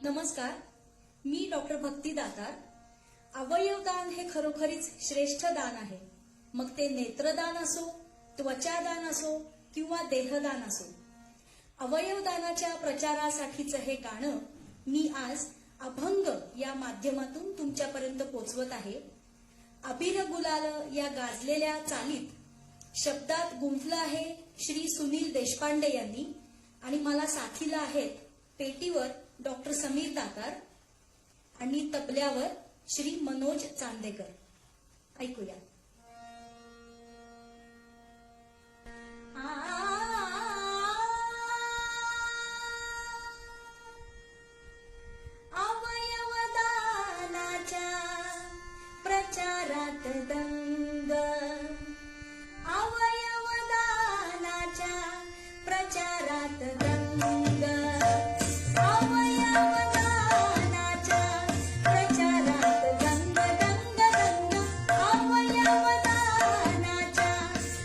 नमस्कार, मी डॉक्टर भक्ती दातार. अवयवदान हे खरोखरीच श्रेष्ठ दान आहे. मग ते नेत्रदान असो, त्वचादान असो किंवा देहदान असो. अवयवदानाच्या प्रचारासाठीचं हे गाणं मी आज अभंग या माध्यमातून तुमच्यापर्यंत पोचवत आहे. अबीर गुलाल या गाजलेल्या चालीत शब्दात गुंफलं आहे श्री सुनील देशपांडे यांनी आणि मला साथीला आहेत पेटीवर डॉक्टर समीर दातार आणि तबल्यावर श्री मनोज चांदेकर. ऐकूया. अवयवदानाच्या प्रचारात दंग, अवयवदानाच्या प्रचारात दंग, अवयवदानाच्या प्रचारात दंग दंग दंग, अवयवदानाच्या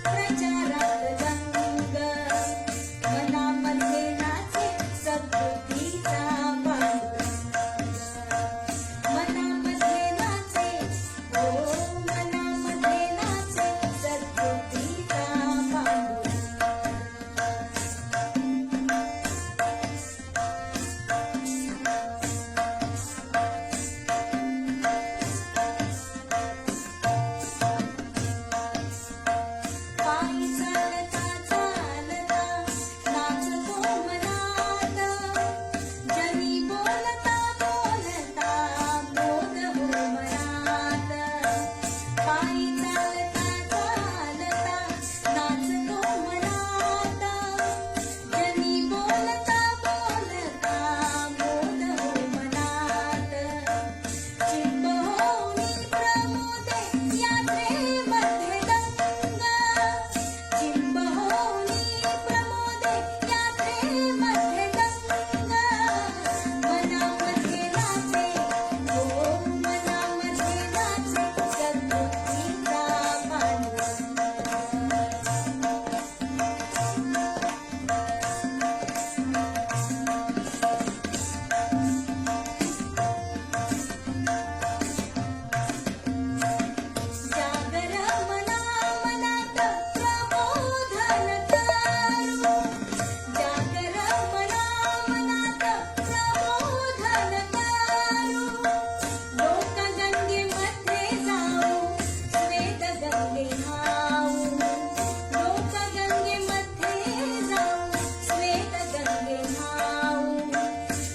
प्रचारात दंग. मनामध्ये नाचे सद्बुद्धीचा पांडुरंग, मनामध्ये नाचे, हो मनामध्ये नाचे सद्बुद्धीचा पांडुरंग. पायी चालता चालता नाचतो मनात, जनी बोलता बोलता बोध हो मनात. पायी चालता चालता नाचतो मनात, जनी बोलता बोलता बोध हो मनात. चिंब होऊनी प्रमोदे यात्रेमध्ये दंग, चिंब होऊनी प्रमोदे यात्रेमध्ये दंग. मनामध्ये नाचे, हो मनामध्ये नाचे सद्बुद्धीचा पांडुरंग. जागर मना मनात प्रबोधन करू, जागर मना मनात प्रबोधन करू. लोकगंगेमध्ये जाऊ, श्वेतगंगे न्हाऊ, लोकगंगेमध्ये जाऊ, श्वेतगंगे न्हाऊ.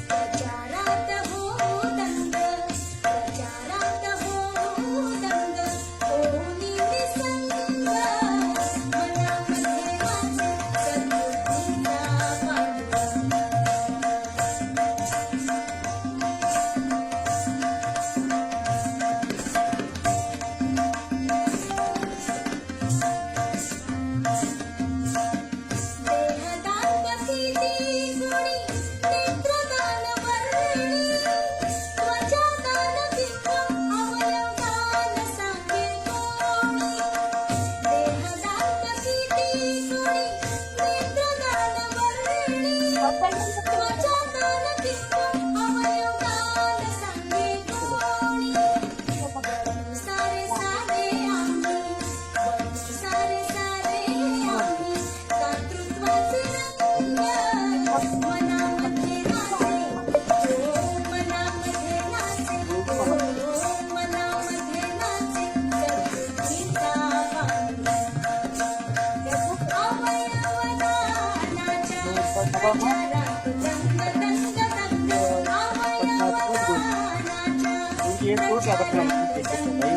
प्रचारात हो दंग, प्रचारात हो दंग, होऊनी निसंग. मनामध्ये नाचे सद्बुद्धीचा पांडुरंग. देहदान किती गुणी, नेत्रदान वर्णी, त्वचादान किंवा अवयवदान सांगे कोणी. देहदान किती गुणी, नेत्रदान वर्णी, त्वचादान किंवा अवयवदान सांगे कोणी. सारे सारे आम्ही, सारे सारे आम्ही दातृत्वाचे रंग. मनामध्ये नाचे, हो मनामध्ये नाचे, हो मनामध्ये नाचे सद्बुद्धीचा पांडुरंग. अवयवदानाच्या प्रचारात दंग दंग दंग, अवयवदानाच्या प्रचारात दंग